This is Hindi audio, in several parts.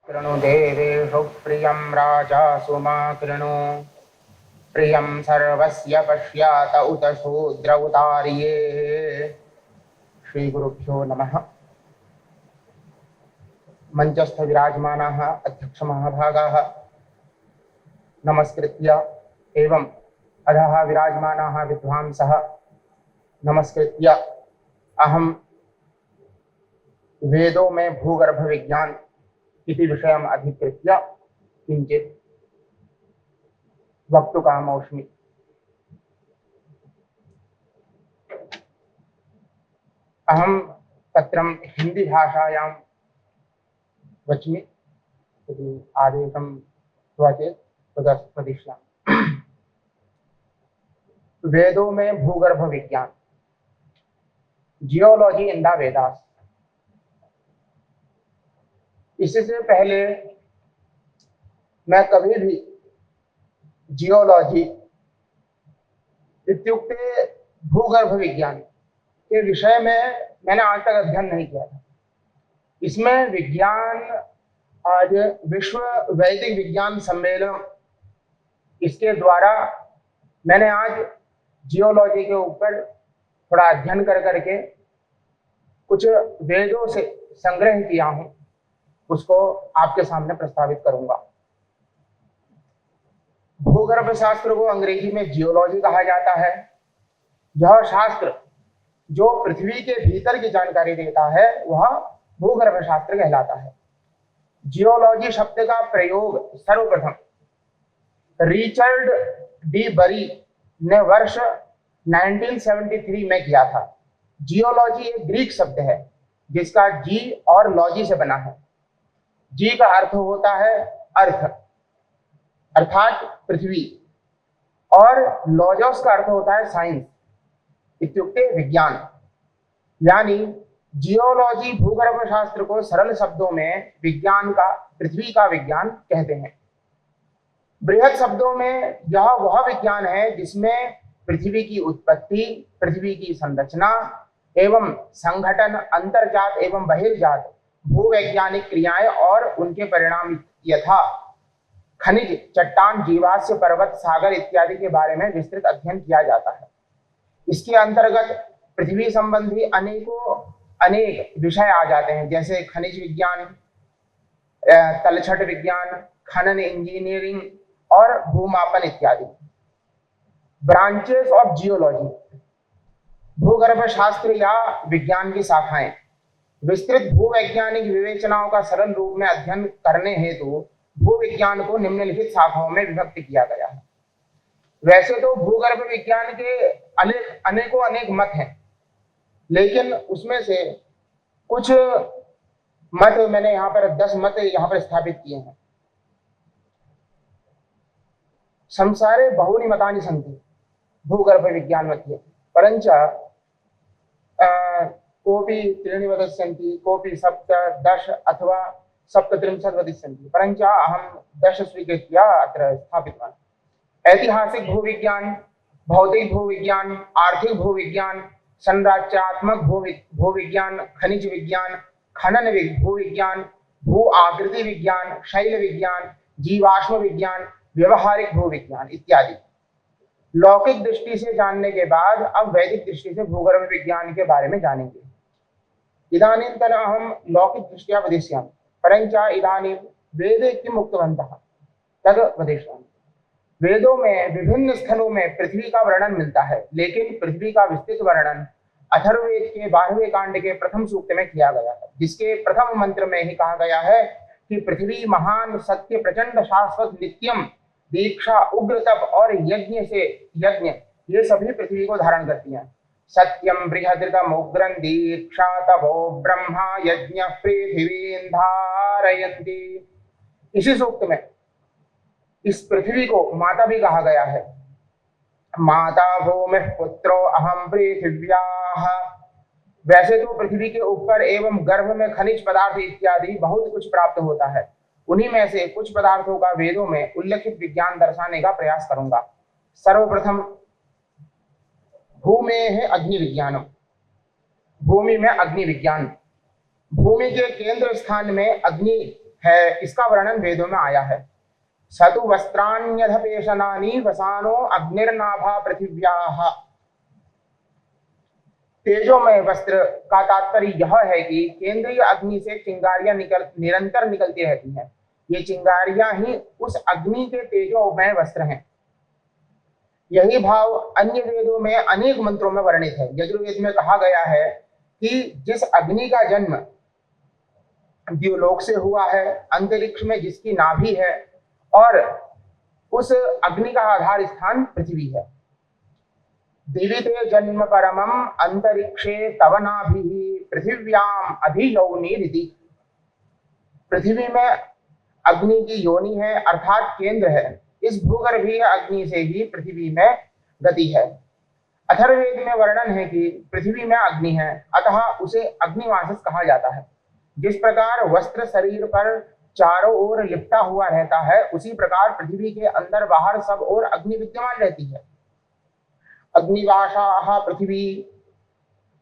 कृणु देवेषु प्रियं राजा सुमा कृणु प्रियं सर्वस्य पश्यात उत शूद्र उतार्ये। श्रीगुरुभ्यो नमः। मंचस्थ विराजमानाः अध्यक्ष महाभागाः नमस्कृत्य एवं अधः विराजमानाः विद्वांसः नमस्कृत्य अहं वेदों में भूगर्भ विज्ञान इति विषयम् अधिकृत्य किंचित् वक्तुकामोऽस्मि। अहं तत्रं हिंदी भाषायां वच्मि यदि आदेशं त्वचेत् तदस्मदिष्यामि। वेदों में भूगर्भ विज्ञान, जियोलॉजी इन द वेदास। इससे पहले मैं कभी भी जियोलॉजी इत्युक्ते भूगर्भ विज्ञान के विषय में मैंने आज तक अध्ययन नहीं किया था। इसमें विज्ञान आज विश्व वैदिक विज्ञान सम्मेलन, इसके द्वारा मैंने आज जियोलॉजी के ऊपर थोड़ा अध्ययन कर करके कुछ वेदों से संग्रह किया हूं, उसको आपके सामने प्रस्तावित करूंगा। भूगर्भ शास्त्र को अंग्रेजी में जियोलॉजी कहा जाता है। यह शास्त्र जो पृथ्वी के भीतर की जानकारी देता है वह भूगर्भ शास्त्र कहलाता है। जियोलॉजी शब्द का प्रयोग सर्वप्रथम रिचर्ड डी बरी ने वर्ष 1973 में किया था। जियोलॉजी एक ग्रीक शब्द है जिसका जी और लॉजी से बना है। जी का अर्थ होता है अर्थ अर्थात पृथ्वी, और लॉजोस का अर्थ होता है साइंस इत्युक्ते विज्ञान। यानी जियोलॉजी भूगर्भ शास्त्र को सरल शब्दों में विज्ञान का, पृथ्वी का विज्ञान कहते हैं। बृहद शब्दों में यह वह विज्ञान है जिसमें पृथ्वी की उत्पत्ति, पृथ्वी की संरचना एवं संगठन, अंतर्जात एवं बहिर्जात, भूवैज्ञानिक क्रियाएं और उनके परिणाम यथा खनिज, चट्टान, जीवाश्म, पर्वत, सागर इत्यादि के बारे में विस्तृत अध्ययन किया जाता है। इसके अंतर्गत पृथ्वी संबंधी अनेक विषय आ जाते हैं, जैसे खनिज विज्ञान, तलछट विज्ञान, खनन इंजीनियरिंग और भूमापन इत्यादि। ब्रांचेस ऑफ जियोलॉजी, भूगर्भ शास्त्र या विज्ञान की शाखाएं। विस्तृत भूवैज्ञानिक विवेचनाओं का सरल रूप में अध्ययन करने हेतु भूविज्ञान को निम्नलिखित शाखाओं में विभक्त किया गया है। वैसे तो भूगर्भ विज्ञान के अनेक मत हैं, लेकिन उसमें से कुछ मत मैंने यहाँ पर 10 मत यहाँ पर स्थापित किए हैं। संसारे बहुनि मतानि सन्ति भूगर्भ विज्ञान मध्ये, परंच कोऽपि त्रीणि वदिष्यन्ति, कोऽपि 7, 10 अथवा 37 वदिष्यन्ति, परंच अहं 10 स्वीकृत्य अत्र स्थापितवान्। ऐतिहासिक भूविज्ञान, भौतिक भूविज्ञान, आर्थिक भूविज्ञान, संरचनात्मक भूविज्ञान, खनिज विज्ञान, खनन भूविज्ञान, भू आकृति विज्ञान, शैल विज्ञान, जीवाश्म विज्ञान, व्यवहारिक भूविज्ञान इत्यादि। लौकिक दृष्टि से जानने के बाद अब वैदिक दृष्टि से भूगर्भ विज्ञान के बारे में जानेंगे। इदानीन्तन अहं लौकिक दृष्ट्या वदिष्यामि, परंच इदानीं वेदे किम् उक्तवन्तः तद् वदिष्यामि। वेदों में विभिन्न स्थलों में पृथ्वी का वर्णन मिलता है, लेकिन पृथ्वी का विस्तृत वर्णन अथर्ववेद के 12वें कांड के प्रथम सूक्त में किया गया है, जिसके प्रथम मंत्र में ही कहा गया है कि पृथ्वी महान, सत्य, प्रचंड, शाश्वत, नित्यम, दीक्षा, उग्र तप और यज्ञ ये सभी पृथ्वी को धारण करती हैं। सत्यम बृहदृतम उग्रं दीक्षा तपो ब्रह्मा यज्ञ पृथिवीं धारयन्ति। इसी सूक्त में इस पृथ्वी को माता भी कहा गया है। माता भूमिः पुत्रो अहम पृथिव्याः। वैसे तो पृथ्वी के ऊपर एवं गर्भ में खनिज पदार्थ इत्यादि बहुत कुछ प्राप्त होता है। उन्हीं में से कुछ पदार्थों का वेदों में उल्लेखित विज्ञान दर्शाने का प्रयास करूंगा। सर्वप्रथम भूमेः अग्नि विज्ञानम, भूमि में अग्नि विज्ञान। भूमि के केंद्र स्थान में अग्नि है, इसका वर्णन वेदों में आया है। सतु वस्त्राण्यधपेशनानि वसानो अग्निर्नाभा पृथिव्याः। तेजोमय वस्त्र का तात्पर्य यह है कि केंद्रीय अग्नि से चिंगारियां निरंतर निकलती रहती हैं। ये चिंगारियां ही उस अग्नि के तेजोमय वस्त्र हैं। यही भाव अन्य वेदों में अनेक मंत्रों में वर्णित है। यजुर्वेद में कहा गया है कि जिस अग्नि का जन्म द्युलोक से हुआ है, अंतरिक्ष में जिसकी नाभि है, और उस अग्नि का आधार स्थान पृथ्वी है। दिवि ते जन्म परमम अंतरिक्षे तव नाभिः पृथिव्याम अधियोनिरिति। पृथ्वी में अग्नि की योनि है, अर्थात केंद्र है। इस भूगर्भीय अग्नि से ही पृथ्वी में गति है। अथर्ववेद में वर्णन है कि पृथ्वी में अग्नि है, अतः उसे अग्निवासस कहा जाता है। जिस प्रकार वस्त्र शरीर पर चारों ओर लिपटा हुआ रहता है, उसी प्रकार पृथ्वी के अंदर बाहर सब ओर अग्नि विद्यमान रहती है। अग्निवासाः पृथ्वी।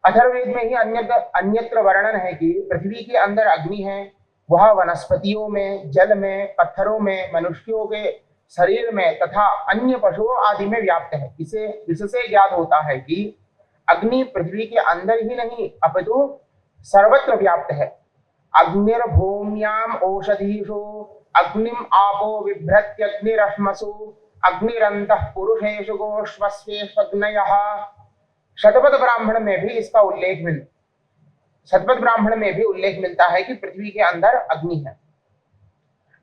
अथर्ववेद में ही अन्यत्र वर्णन है कि पृथ्वी के अंदर अग्नि है। वह वनस्पतियों में, जल में, पत्थरों में, मनुष्यों के शरीर में तथा अन्य पशुओं आदि में व्याप्त है। इससे ज्ञात होता है कि अग्नि पृथ्वी के अंदर ही नहीं अपितु सर्वत्र व्याप्त है। अग्निर्भूम्याम औषधीषु अग्निम आपो बिभ्रत्यग्निरश्मसु अग्निरन्तः पुरुषेषु गोष्वस्वेष्वग्नयः। शतपथ ब्राह्मण में भी इसका शतपथ ब्राह्मण में भी उल्लेख मिलता है कि पृथ्वी के अंदर अग्नि है।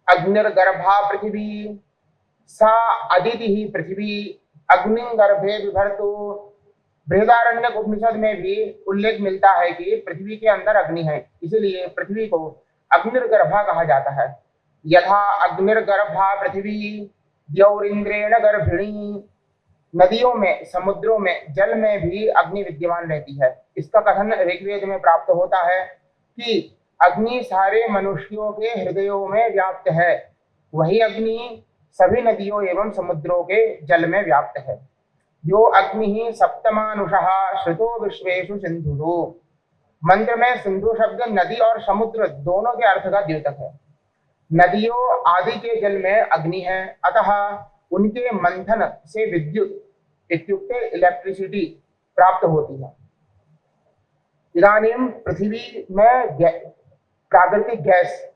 अग्निर्गर्भा पृथ्वी सा अदिति पृथ्वी अग्निर्गर्भे बिभर्तु। बृहदारण्यक उपनिषद में भी उल्लेख मिलता है कि पृथ्वी के अंदर अग्नि है, इसलिए पृथ्वी को अग्निर्गर्भा कहा जाता है। यथा अग्निर्गर्भा पृथ्वी द्यौरिंद्रेण गर्भिणी। नदियों में, समुद्रों में, जल में भी अग्नि विद्यमान रहती है। इसका कथन ऋग्वेद में प्राप्त होता है कि अग्नि सारे मनुष्यों के हृदयों में व्याप्त है। वही अग्नि सभी नदियों एवं समुद्रों के जल में व्याप्त है। यो अग्नि सप्तमानुषः श्रुतो विश्वेषु सिंधु। मंत्र में सिंधु शब्द नदी और समुद्र दोनों के अर्थ का द्योतक है। नदियों आदि के जल में अग्नि है, अतः उनके मंथन से विद्युत इत्युक्ते इलेक्ट्रिसिटी प्राप्त होती है। इदानीं पृथ्वी में प्राकृतिक गैस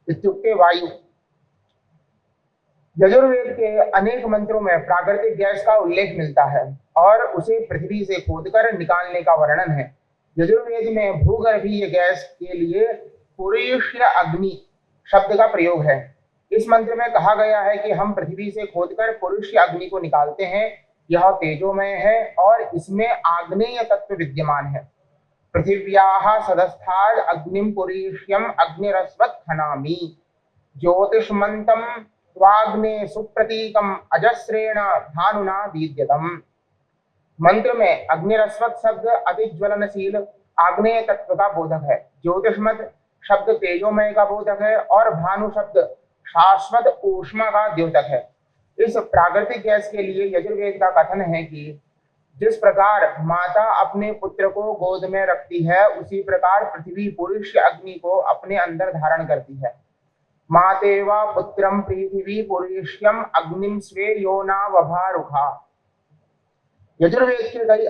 इत्युक्ते वायु। यजुर्वेद के अनेक मंत्रों में प्राकृतिक गैस का उल्लेख मिलता है और उसे पृथ्वी से खोदकर निकालने का वर्णन है। यजुर्वेद में भूगर्भीय गैस के लिए पुरुष्य अग्नि शब्द का प्रयोग है। इस मंत्र में कहा गया है कि हम पृथ्वी से खोदकर पुरुष्य अग्नि को निकालते हैं। यह तेजोमय है और इसमें आग्नेय तत्व विद्यमान है। पृथिव्याः सदस्थाद् अग्निं पुरुष्यम् अग्निरस्वत् खनामि ज्योतिष्मन्तं स्वाग्ने सुप्रतीकम अजस्रेण भानुना दीद्यतम। मंत्र में अग्निरस्वत शब्द अति ज्वलनशील आग्नेय तत्व का बोधक है। ज्योतिष्मत शब्द तेजोमय का बोधक है और भानु शब्द शाश्वत ऊष्मा का द्योतक है। इस प्राकृतिक गैस के लिए यजुर्वेद का कथन है कि जिस प्रकार माता अपने पुत्र को गोद में रखती है, उसी प्रकार पृथ्वी पुरुष अग्नि को अपने अंदर धारण करती है। मातेवा पुत्रम पृथिवी पुरुष्यम अग्निम स्वे योना वभारुखा। यजुर्वेद के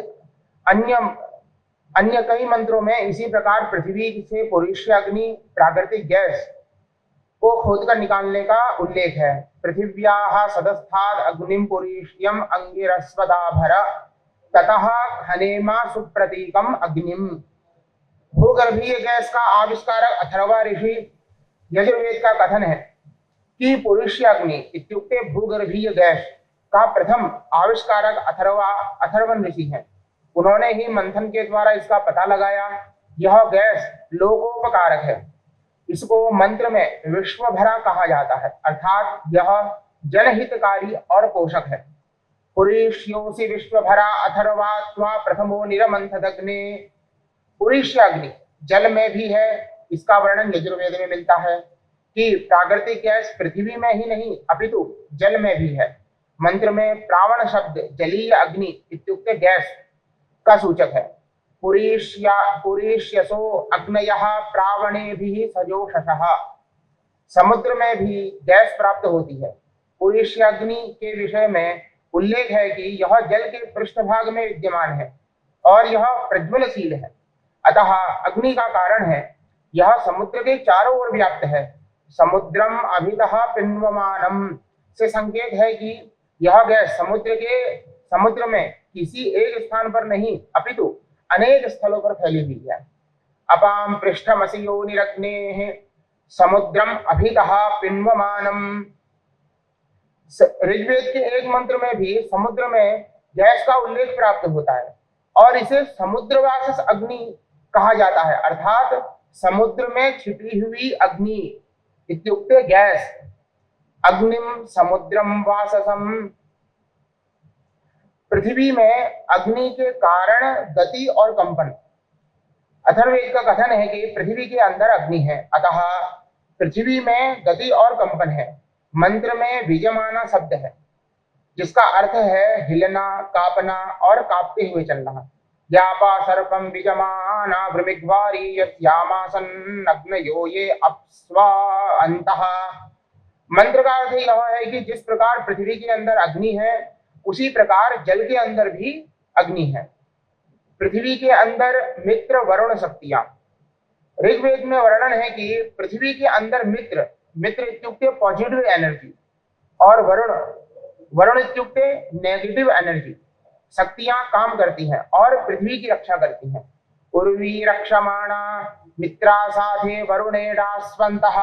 अन्य कई मंत्रों में इसी प्रकार पृथ्वी से पुरुष अग्नि प्राकृतिक गैस को खोदकर निकालने का उल्लेख है। पृथिव्याः सदस्थाद् अग्निं पुरुष्यम् अंगिरस्वदाभर ततः खनेमा सुप्रतीकम अग्निम। भूगर्भीय गैस का आविष्कारक अथर्वा ऋषि यजुर्वेद का कथन है कि पुरुष अग्नि इत्युक्ते भूगर्भीय गैस का प्रथम आविष्कारक अथर्वन ऋषि हैं। उन्होंने ही मंथन के द्वारा इसका पता लगाया। यह गैस लोकोपकारक है। इसको मंत्र में विश्वभरा कहा जाता है, अर्थात यह जनहितकारी और पोषक है। पुरुष्योसि विश्वभरा अथर्वा प्रथमो निरमंथदग्ने। पुरुष अग्नि जल में भी है। इसका वर्णन यजुर्वेद में मिलता है कि प्राकृतिक गैस पृथ्वी में ही नहीं अपितु जल में भी है। मंत्र में प्रावण शब्द जलीय अग्नि इत्युक्ते गैस का सूचक है। पुरीष्यसो अग्नयः प्रावणेभिः सजोषसः। समुद्र में भी गैस प्राप्त होती है। पुरुष अग्नि के विषय में उल्लेख है कि यह जल के पृष्ठभाग में विद्यमान है और यह प्रज्वलशील है, अतः अग्नि का कारण है। यह समुद्र के चारों ओर व्याप्त है। समुद्रम अभितः पिन्वमानम से संकेत है कि यह गैस समुद्र में किसी एक स्थान पर नहीं अपितु अनेक स्थलों पर फैली हुई है। अपाम पृष्ठमसि योनिरग्नेः समुद्रम अभितः पिन्वमानम। ऋग्वेद के एक मंत्र में भी समुद्र में गैस का उल्लेख प्राप्त होता है और इसे समुद्रवासस अग्नि कहा जाता है, अर्थात समुद्र में छिपी हुई अग्नि इत्युक्ते गैस। अग्निम समुद्रम वाससम। पृथ्वी में अग्नि के कारण गति और कंपन। अथर्ववेद का कथन है कि पृथ्वी के अंदर अग्नि है, अतः पृथ्वी में गति और कंपन है। मंत्र में विजमाना शब्द है जिसका अर्थ है हिलना, कांपना और कांपते हुए चलना। व्यापा सर्पम विजमाना भ्रमिग्वारी यस्यामासन अग्नयो ये अप्स्वा अंतः। मंत्र का अर्थ यह है कि जिस प्रकार पृथ्वी के अंदर अग्नि है उसी प्रकार जल के अंदर भी अग्नि है। पृथ्वी के अंदर मित्र वरुण शक्तियां। ऋग्वेद में वर्णन है कि पृथ्वी के अंदर मित्र इत्युक्ते पॉजिटिव एनर्जी और वरुण इत्युक्ते नेगेटिव एनर्जी शक्तियां काम करती हैं और पृथ्वी की रक्षा करती हैं। उर्वी रक्षमाणा मित्रा साथे वरुणेडास्वन्तः।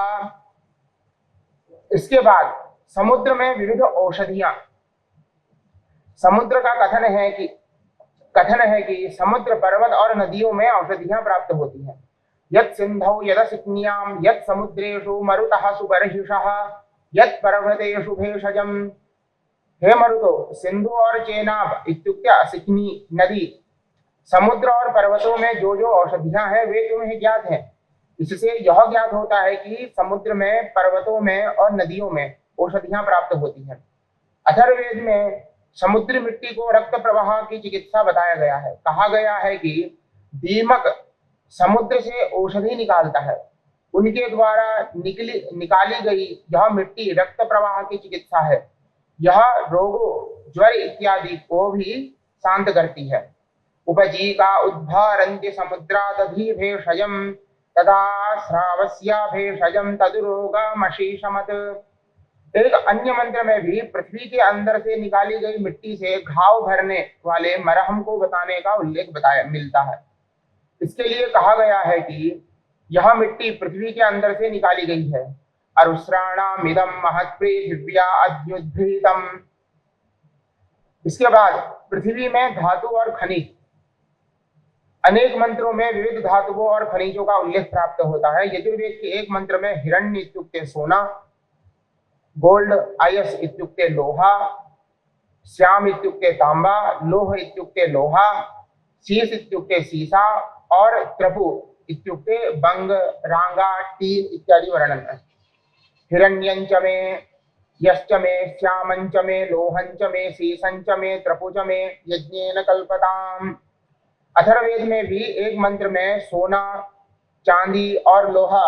इसके बाद समुद्र में विविध औषधियां। समुद्र का कथन है कि समुद्र, पर्वत और नदियों में औषधियां प्राप्त होती हैं। यत् सिंधौ यदसिक्न्याम यत् समुद्रेषु मरुतः सुबर्हिषः यत् पर्वतेषु भेषजम। हे मरुतो, सिंधु और चेनाब इत्युक्ते असिक्नी नदी, समुद्र और पर्वतों में जो जो औषधियां हैं वे तुम्हें ज्ञात हैं। इससे यह ज्ञात होता है कि समुद्र में, पर्वतों में और नदियों में औषधियां प्राप्त होती हैं। अथर्ववेद में समुद्री मिट्टी को रक्त प्रवाह की चिकित्सा बताया गया है। कहा गया है कि दीमक समुद्र से औषधि निकालता है, उनके द्वारा निकाली गई यह मिट्टी रक्त प्रवाह की चिकित्सा है। यह रोगों, ज्वर इत्यादि को भी शांत करती है। उपजी का उद्भारन्ति समुद्रादधि भेषजम तदा श्रावस्या भेषजम तदुरोगमशीषमत्। एक अन्य मंत्र में भी पृथ्वी के अंदर से निकाली गई मिट्टी से घाव भरने वाले मरहम को बताने का उल्लेख मिलता है। इसके लिए कहा गया है कि यह मिट्टी पृथ्वी के अंदर से निकाली गई है। अरुस्राणामिदं महत्पृथिव्या अद्युद्भीतम्। इसके बाद पृथ्वी में धातु और खनिज। अनेक मंत्रों में विविध धातुओं और खनिजों का उल्लेख प्राप्त होता है। यजुर्वेद के एक मंत्र में हिरण्य इत्युक्ते सोना, गोल्ड आयस इत्युक्ते लोहा, श्याम इत्युक्ते तांबा, लोह इत्युक्ते लोहा, शीस इत्युक्ते सीसा और त्रपु इत्युक्ते बंग, रांगा, टीन इत्यादि वर्णन है। हिरण्यंच मे, यश्च मे, श्यामंच मे, लोहंच मे, शीसंच मे, त्रपुच मे यज्ञेन कल्पताम। अथर्ववेद में भी एक मंत्र में सोना, चांदी और लोहा,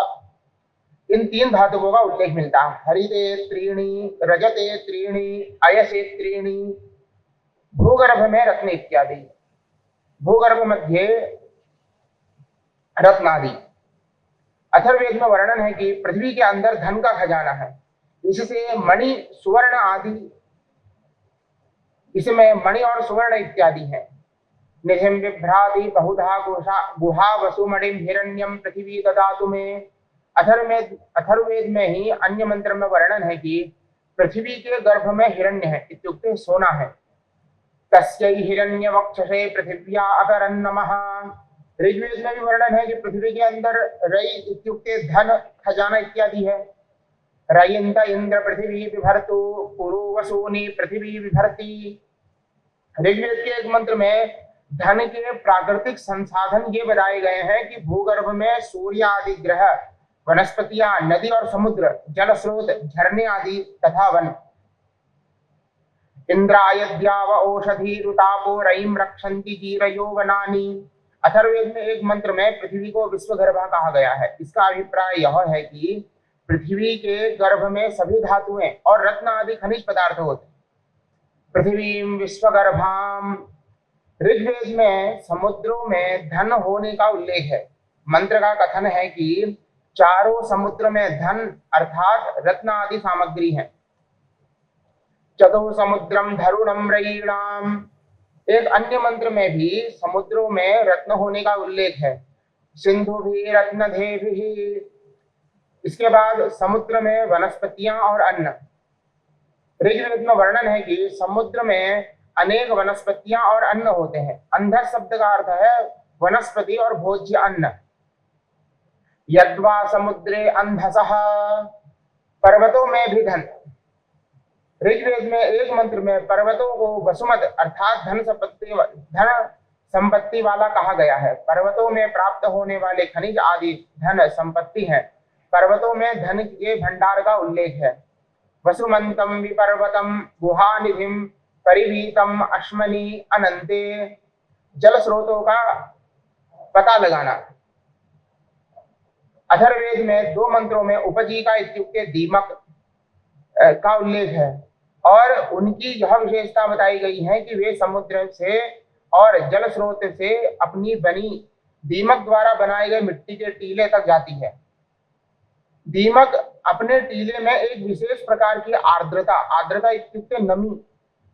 इन तीन धातुओं का उल्लेख मिलता है। हरिते त्रीणि, रजते त्रीणि, अयसे त्रीणि, भूगर्भ में रत्न इत्यादि। भूगर्भ मध्य रत्नादि। अथर्ववेद में वर्णन है कि पृथ्वी के अंदर धन का खजाना है। इससे मणि, सुवर्ण आदि, इसमें मणि और सुवर्ण इत्यादि है। निधिम बिभ्राति बहुधा गुहा वसुमणिम हिरण्यम पृथ्वी ददातु में। अथर्ववेद में ही अन्य मंत्र में वर्णन है कि पृथ्वी के गर्भ में हिरण्य है इत्युक्ते सोना है। तस्यै हिरण्यवक्षसे पृथिव्या अकरन् नमः। ऋग्वेद में भी वर्णन है कि पृथ्वी के अंदर रई इत्युक्ते धन, खजाना इत्यादि है। रयिन्त इंद्र पृथ्वी बिभर्तु पुरो वसूनि पृथ्वी बिभर्ति। ऋग्वेद के एक मंत्र में धन के प्राकृतिक संसाधन ये बताए गए हैं कि भूगर्भ में सूर्य आदि ग्रह, वनस्पतियां, नदी और समुद्र, जल स्रोत, झरने आदि तथा वन। इंद्रायद्याव औषधि रुतापो रयिं रक्षन्ति जीरयो वनानि। अथर्ववेद में एक मंत्र में पृथ्वी को विश्वगर्भा कहा गया है। इसका अभिप्राय यह है कि पृथ्वी के गर्भ में सभी धातुएं और रत्न आदि खनिज पदार्थ होते हैं। पृथ्वीं विश्वगर्भाम, ऋग्वेद में समुद्रों में धन होने का उल्लेख है। मंत्र का कथन है कि चारों समुद्र में धन अर्थात रत्न आदि सामग्री है। चतुः समुद्रम धरुणम रयीणाम, एक अन्य मंत्र में भी समुद्रों में रत्न होने का उल्लेख है। सिंधु भी रत्नधे भी, इसके बाद समुद्र में वनस्पतियां और अन्न। ऋग्वेद में वर्णन है कि समुद्र में अनेक वनस्पतियां और अन्न होते हैं। अंधस शब्द का अर्थ है वनस्पति और भोज्य अन्न। यद्वा समुद्रे अंधसः, पर्वतों में भी धन। ऋग्वेद में एक मंत्र में पर्वतों को वसुमत अर्थात धन संपत्ति वाला कहा गया है। पर्वतों में प्राप्त होने वाले खनिज आदि धन संपत्ति है। पर्वतों में धन के भंडार का उल्लेख है। वसुमंतम विपर्वतम गुहानिधिम परिवीतम अश्मनि अनंते, जल स्रोतों का पता लगाना। अथर्ववेद में दो मंत्रों में उपजीविका इत्युक्ते दीमक का उल्लेख है और उनकी यह विशेषता बताई गई है कि वे समुद्र से और जल स्रोत से अपनी बनी दीमक द्वारा बनाए गए मिट्टी के टीले तक जाती है। दीमक अपने टीले में एक विशेष प्रकार की आर्द्रता इत्युक्ते नमी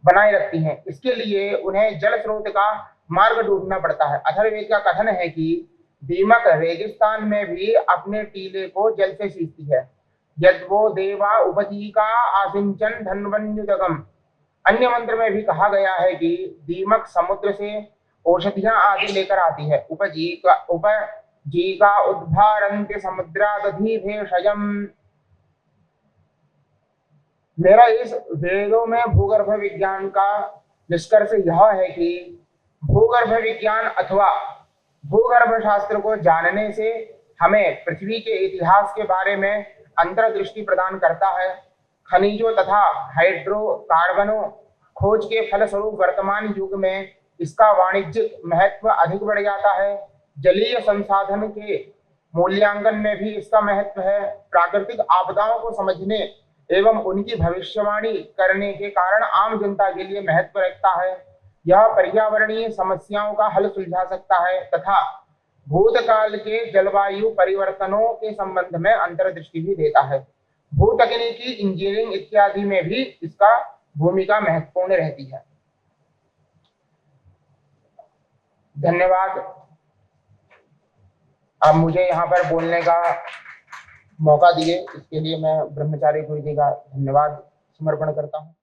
बनाए रखती हैं। इसके लिए उन्हें जल स्रोत का मार्ग ढूंढना पड़ता है। अथर्ववेद का कथन है कि दीमक रेगिस्तान में भी अपने टीले को जल से सींचती है। यद्वो देवा उपजीविका आसिंचन धन्वन्युदकम, अन्य मंत्र में भी कहा गया है कि दीमक समुद्र से औषधियां आदि लेकर आती है। उपजीविका उद्भारन्ते समुद्रादधि भेषजम। मेरा इस वेदों में भूगर्भ विज्ञान का निष्कर्ष यह है कि भूगर्भ विज्ञान अथवा भूगर्भ शास्त्र को जानने से हमें पृथ्वी के इतिहास के बारे में अंतर्दृष्टि प्रदान करता है। खनिजों तथा हाइड्रोकार्बनों खोज के फलस्वरूप वर्तमान युग में इसका वाणिज्यिक महत्व अधिक बढ़ जाता है। जलीय संसाधन के मूल्यांकन में भी इसका महत्व है। प्राकृतिक आपदाओं को समझने एवं उनकी भविष्यवाणी करने के कारण आम जनता के लिए महत्व रखता है। यह पर्यावरणीय समस्याओं का हल सुलझा सकता है तथा भूतकाल के जलवायु परिवर्तनों के संबंध में अंतर्दृष्टि भी देता है। भूतकनीकी, इंजीनियरिंग इत्यादि में भी इसका भूमिका महत्वपूर्ण रहती है। धन्यवाद। आप मुझे यहाँ पर बोलने का मौका दिए, इसके लिए मैं ब्रह्मचारी गुरु जी का धन्यवाद समर्पण करता हूँ।